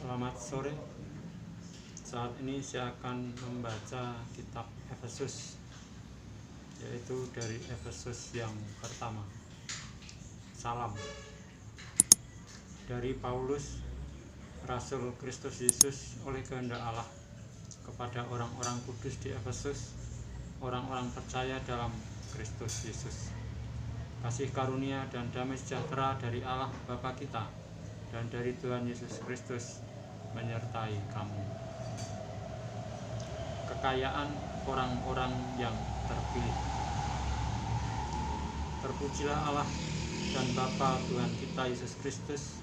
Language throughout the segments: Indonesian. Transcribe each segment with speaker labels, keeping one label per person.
Speaker 1: Selamat sore. Saat ini saya akan membaca kitab Efesus, yaitu dari Efesus yang pertama. Salam dari Paulus, Rasul Kristus Yesus oleh kehendak Allah, kepada orang-orang kudus di Efesus, orang-orang percaya dalam Kristus Yesus. Kasih karunia dan damai sejahtera dari Allah Bapa kita dan dari Tuhan Yesus Kristus menyertai kamu. Kekayaan orang-orang yang terpilih. Terpujilah Allah dan Bapa Tuhan kita Yesus Kristus,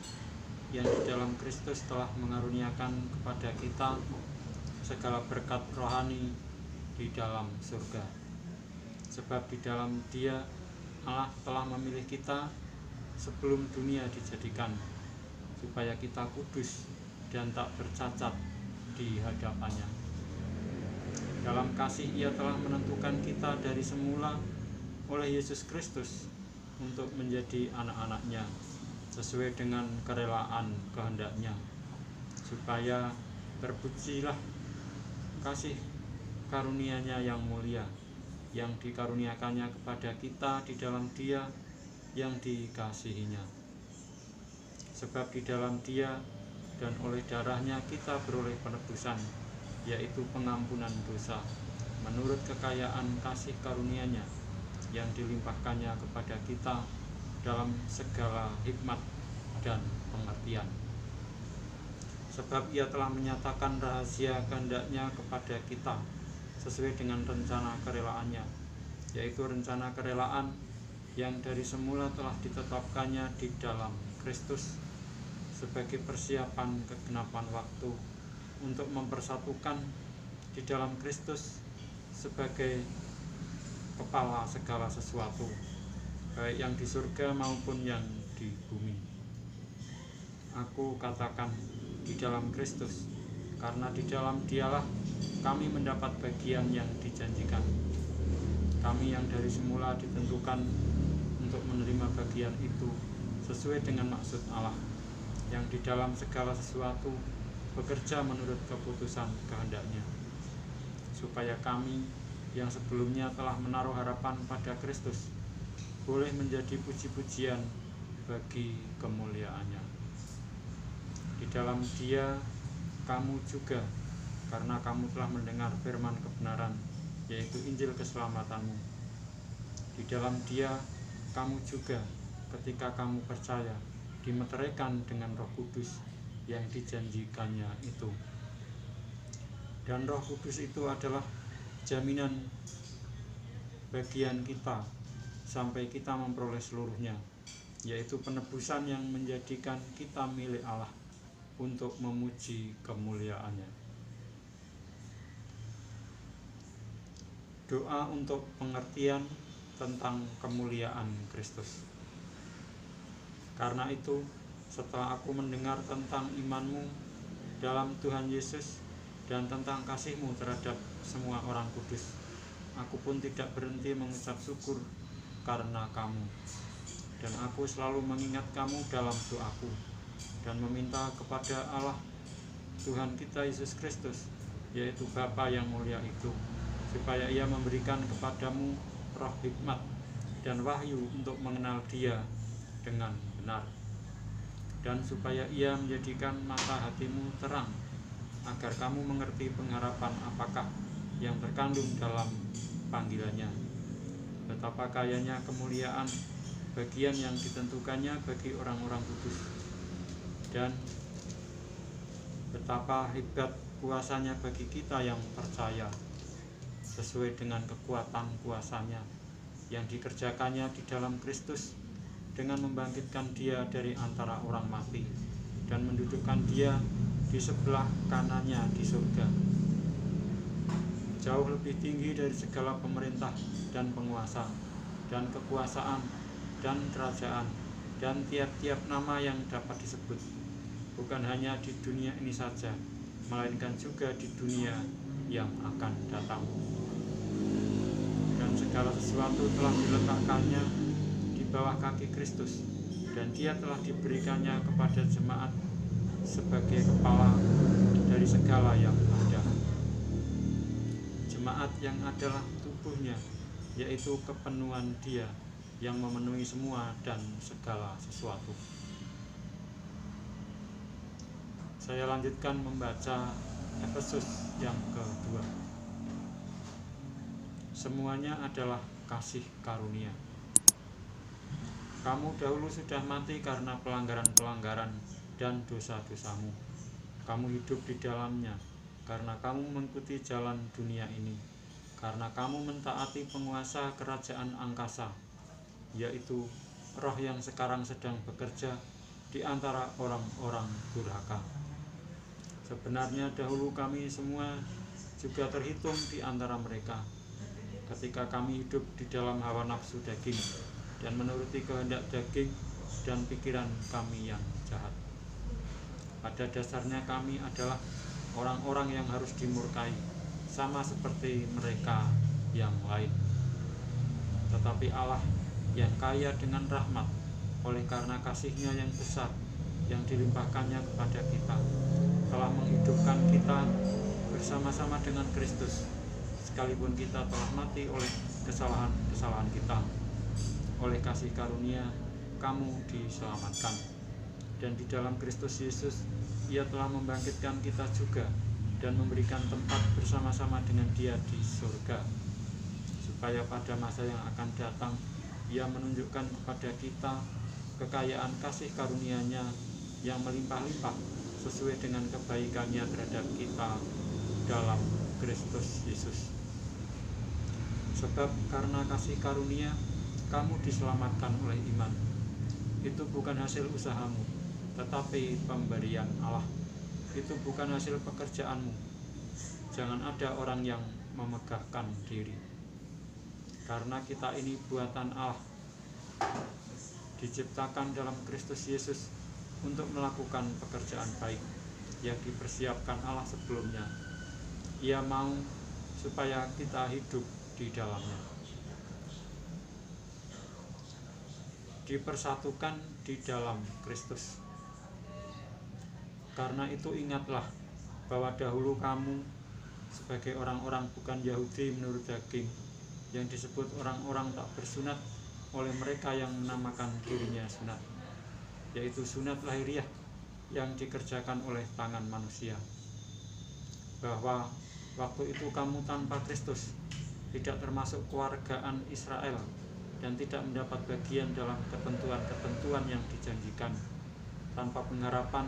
Speaker 1: yang di dalam Kristus telah mengaruniakan kepada kita segala berkat rohani di dalam surga. Sebab di dalam Dia Allah telah memilih kita sebelum dunia dijadikan, supaya kita kudus dan tak bercacat di hadapannya. Dalam kasih Ia telah menentukan kita dari semula oleh Yesus Kristus untuk menjadi anak-anak-Nya sesuai dengan kerelaan kehendak-Nya, supaya terpujilah kasih karunia-Nya yang mulia, yang dikaruniakannya kepada kita di dalam Dia yang dikasihinya. Sebab di dalam Dia dan oleh darah-Nya kita beroleh penebusan, yaitu pengampunan dosa, menurut kekayaan kasih karunia-Nya yang dilimpahkannya kepada kita dalam segala hikmat dan pengertian. Sebab Ia telah menyatakan rahasia kehendak-Nya kepada kita sesuai dengan rencana kerelaannya, yaitu rencana kerelaan yang dari semula telah ditetapkannya di dalam Kristus sebagai persiapan kegenapan waktu, untuk mempersatukan di dalam Kristus sebagai kepala segala sesuatu, baik yang di surga maupun yang di bumi. Aku katakan di dalam Kristus, karena di dalam Dialah kami mendapat bagian yang dijanjikan. Kami yang dari semula ditentukan untuk menerima bagian itu sesuai dengan maksud Allah, yang di dalam segala sesuatu bekerja menurut keputusan kehendak-Nya, supaya kami yang sebelumnya telah menaruh harapan pada Kristus boleh menjadi puji-pujian bagi kemuliaan-Nya. Di dalam Dia kamu juga, karena kamu telah mendengar firman kebenaran, yaitu Injil keselamatanmu. Di dalam Dia kamu juga, ketika kamu percaya, dimeteraikan dengan Roh Kudus yang dijanjikannya itu. Dan Roh Kudus itu adalah jaminan bagian kita sampai kita memperoleh seluruhnya, yaitu penebusan yang menjadikan kita milik Allah untuk memuji kemuliaan-Nya. Doa untuk pengertian tentang kemuliaan Kristus. Karena itu, setelah aku mendengar tentang imanmu dalam Tuhan Yesus dan tentang kasihmu terhadap semua orang kudus, aku pun tidak berhenti mengucap syukur karena kamu. Dan aku selalu mengingat kamu dalam doaku, dan meminta kepada Allah Tuhan kita Yesus Kristus, yaitu Bapa yang mulia itu, supaya Ia memberikan kepadamu roh hikmat dan wahyu untuk mengenal Dia dengan benar, dan supaya Ia menjadikan mata hatimu terang, agar kamu mengerti pengharapan apakah yang terkandung dalam panggilannya, betapa kayanya kemuliaan bagian yang ditentukannya bagi orang-orang kudus, dan betapa hebat kuasanya bagi kita yang percaya, sesuai dengan kekuatan kuasanya yang dikerjakannya di dalam Kristus, dengan membangkitkan Dia dari antara orang mati dan mendudukkan Dia di sebelah kanannya di surga, jauh lebih tinggi dari segala pemerintah dan penguasa dan kekuasaan dan kerajaan dan tiap-tiap nama yang dapat disebut, bukan hanya di dunia ini saja, melainkan juga di dunia yang akan datang. Dan segala sesuatu telah diletakkannya bawah kaki Kristus, dan Dia telah diberikannya kepada jemaat sebagai kepala dari segala yang ada. Jemaat yang adalah tubuhnya, yaitu kepenuhan Dia yang memenuhi semua dan segala sesuatu. Saya lanjutkan membaca Efesus yang kedua. Semuanya adalah kasih karunia. Kamu dahulu sudah mati karena pelanggaran-pelanggaran dan dosa-dosamu. Kamu hidup di dalamnya karena kamu mengikuti jalan dunia ini, karena kamu mentaati penguasa kerajaan angkasa, yaitu roh yang sekarang sedang bekerja di antara orang-orang durhaka. Sebenarnya dahulu kami semua juga terhitung di antara mereka, ketika kami hidup di dalam hawa nafsu daging dan menuruti kehendak daging dan pikiran kami yang jahat. Pada dasarnya kami adalah orang-orang yang harus dimurkai, sama seperti mereka yang lain. Tetapi Allah yang kaya dengan rahmat, oleh karena kasih-Nya yang besar yang dilimpahkannya kepada kita, telah menghidupkan kita bersama-sama dengan Kristus, sekalipun kita telah mati oleh kesalahan-kesalahan kita. Oleh kasih karunia kamu diselamatkan, dan di dalam Kristus Yesus Ia telah membangkitkan kita juga dan memberikan tempat bersama-sama dengan Dia di surga, supaya pada masa yang akan datang Ia menunjukkan kepada kita kekayaan kasih karunia-Nya yang melimpah-limpah sesuai dengan kebaikan-Nya terhadap kita dalam Kristus Yesus. Sebab karena kasih karunia kamu diselamatkan oleh iman. Itu bukan hasil usahamu, tetapi pemberian Allah. Itu bukan hasil pekerjaanmu. Jangan ada orang yang memegahkan diri. Karena kita ini buatan Allah, diciptakan dalam Kristus Yesus untuk melakukan pekerjaan baik yang dipersiapkan Allah sebelumnya. Ia mau supaya kita hidup di dalamnya, dipersatukan di dalam Kristus. Karena itu ingatlah bahwa dahulu kamu sebagai orang-orang bukan Yahudi menurut daging, yang disebut orang-orang tak bersunat oleh mereka yang menamakan dirinya sunat, yaitu sunat lahiriah yang dikerjakan oleh tangan manusia. Bahwa waktu itu kamu tanpa Kristus, tidak termasuk keluargaan Israel, dan tidak mendapat bagian dalam ketentuan-ketentuan yang dijanjikan, tanpa pengharapan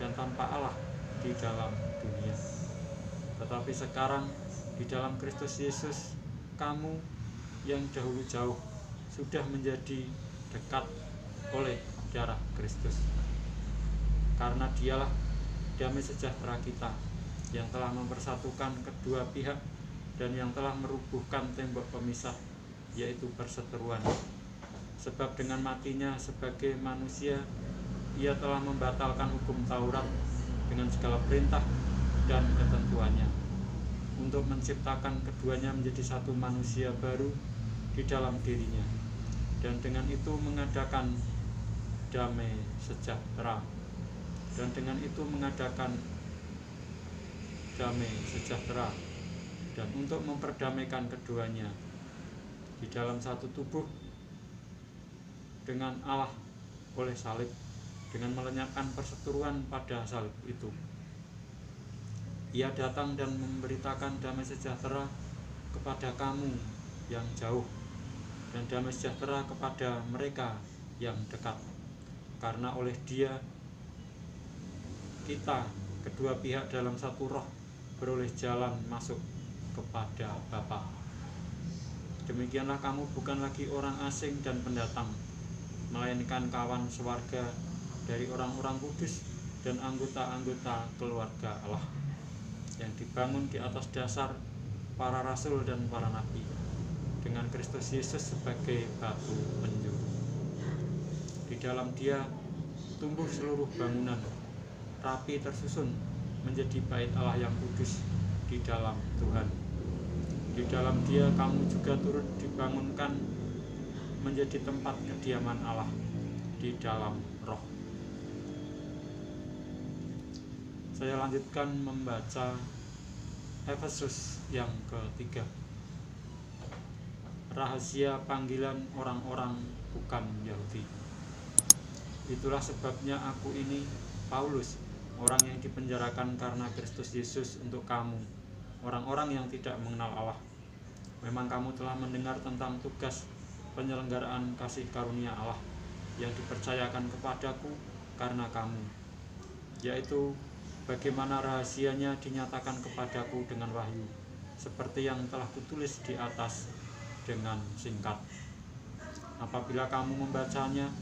Speaker 1: dan tanpa Allah di dalam dunia. Tetapi sekarang di dalam Kristus Yesus, kamu yang dahulu jauh sudah menjadi dekat oleh darah Kristus. Karena Dialah damai sejahtera kita, yang telah mempersatukan kedua pihak dan yang telah merubuhkan tembok pemisah, yaitu perseteruan. Sebab dengan matinya sebagai manusia, Ia telah membatalkan hukum Taurat dengan segala perintah dan ketentuannya, untuk menciptakan keduanya menjadi satu manusia baru di dalam dirinya, dan dengan itu mengadakan damai sejahtera. Dan untuk memperdamaikan keduanya di dalam satu tubuh dengan Allah oleh salib, dengan melenyapkan perseteruan pada salib itu. Ia datang dan memberitakan damai sejahtera kepada kamu yang jauh, dan damai sejahtera kepada mereka yang dekat. Karena oleh Dia kita kedua pihak dalam satu roh beroleh jalan masuk kepada Bapa. Demikianlah kamu bukan lagi orang asing dan pendatang, melainkan kawan sewarga dari orang-orang kudus dan anggota-anggota keluarga Allah, yang dibangun di atas dasar para rasul dan para nabi, dengan Kristus Yesus sebagai batu penjuru. Di dalam Dia tumbuh seluruh bangunan, rapi tersusun menjadi bait Allah yang kudus di dalam Tuhan. Di dalam Dia kamu juga turut dibangunkan menjadi tempat kediaman Allah di dalam Roh. Saya lanjutkan membaca Efesus yang ketiga. Rahasia panggilan orang-orang bukan Yahudi. Itulah sebabnya aku ini, Paulus, orang yang dipenjarakan karena Kristus Yesus untuk kamu, orang-orang yang tidak mengenal Allah. Memang kamu telah mendengar tentang tugas penyelenggaraan kasih karunia Allah yang dipercayakan kepadaku karena kamu, yaitu bagaimana rahasianya dinyatakan kepadaku dengan wahyu, seperti yang telah kutulis di atas dengan singkat. Apabila kamu membacanya,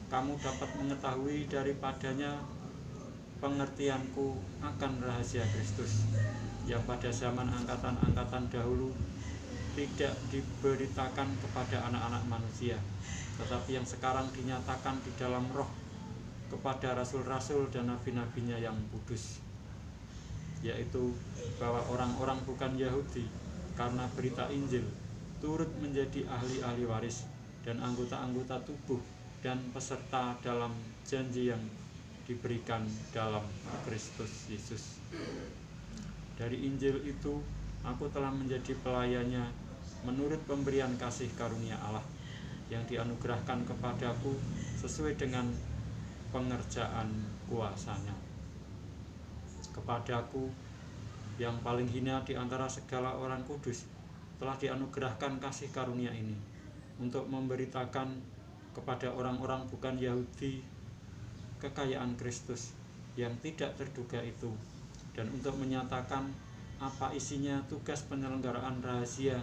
Speaker 1: kamu dapat mengetahui daripadanya pengertianku akan rahasia Kristus, yang pada zaman angkatan-angkatan dahulu tidak diberitakan kepada anak-anak manusia, tetapi yang sekarang dinyatakan di dalam roh kepada rasul-rasul dan nabi-nabinya yang kudus, yaitu bahwa orang-orang bukan Yahudi karena berita Injil turut menjadi ahli-ahli waris dan anggota-anggota tubuh dan peserta dalam janji yang diberikan dalam Kristus Yesus. Dari Injil itu aku telah menjadi pelayannya menurut pemberian kasih karunia Allah yang dianugerahkan kepadaku sesuai dengan pengerjaan kuasanya. Kepadaku yang paling hina di antara segala orang kudus telah dianugerahkan kasih karunia ini untuk memberitakan kepada orang-orang bukan Yahudi kekayaan Kristus yang tidak terduga itu, dan untuk menyatakan apa isinya tugas penyelenggaraan rahasia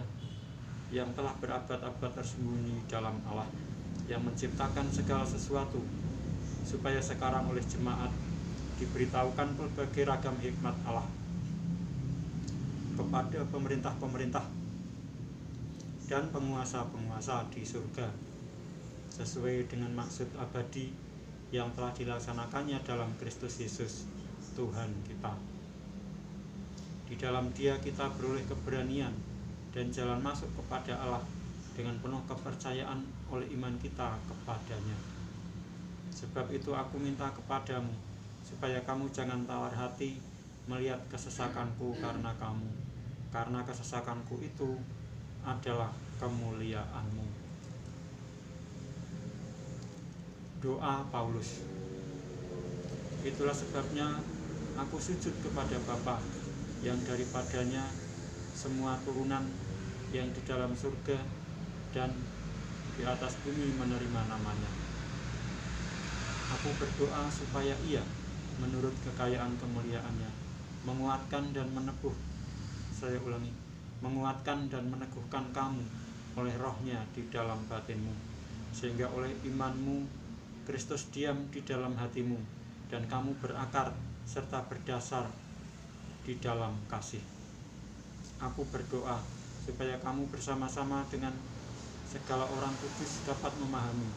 Speaker 1: yang telah berabad-abad tersembunyi dalam Allah yang menciptakan segala sesuatu, supaya sekarang oleh jemaat diberitahukan berbagai ragam hikmat Allah kepada pemerintah-pemerintah dan penguasa-penguasa di surga, sesuai dengan maksud abadi yang telah dilaksanakannya dalam Kristus Yesus Tuhan kita. Di dalam Dia kita beroleh keberanian dan jalan masuk kepada Allah dengan penuh kepercayaan oleh iman kita kepadanya. Sebab itu aku minta kepadamu, supaya kamu jangan tawar hati melihat kesesakanku karena kamu, karena kesesakanku itu adalah kemuliaanmu. Doa Paulus. Itulah sebabnya aku sujud kepada Bapa, yang daripadanya semua turunan yang di dalam surga dan di atas bumi menerima namanya. Aku berdoa supaya Ia, menurut kekayaan kemuliaannya, menguatkan dan menguatkan dan meneguhkan kamu oleh rohnya di dalam batinmu, sehingga oleh imanmu Kristus diam di dalam hatimu, dan kamu berakar serta berdasar di dalam kasih. Aku berdoa supaya kamu bersama-sama dengan segala orang kudus dapat memahami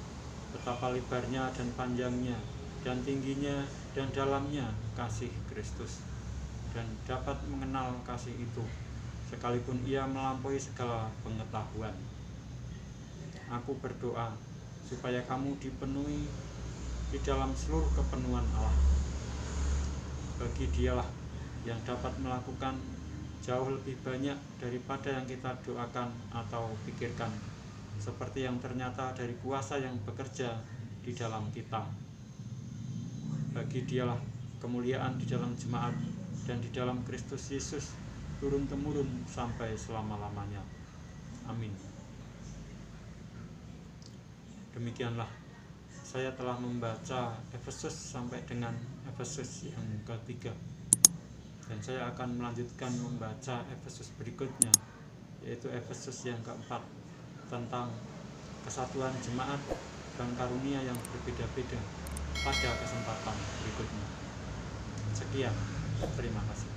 Speaker 1: betapa lebarnya dan panjangnya dan tingginya dan dalamnya kasih Kristus, dan dapat mengenal kasih itu sekalipun ia melampaui segala pengetahuan. Aku berdoa supaya kamu dipenuhi di dalam seluruh kepenuhan Allah. Bagi Dialah yang dapat melakukan jauh lebih banyak daripada yang kita doakan atau pikirkan, seperti yang ternyata dari kuasa yang bekerja di dalam kita. Bagi Dialah kemuliaan di dalam jemaat dan di dalam Kristus Yesus turun-temurun sampai selama-lamanya. Amin. Demikianlah saya telah membaca Efesus sampai dengan Efesus yang ketiga, dan saya akan melanjutkan membaca Efesus berikutnya, yaitu Efesus yang keempat, tentang kesatuan jemaat dan karunia yang berbeda-beda pada kesempatan berikutnya. Sekian, terima kasih.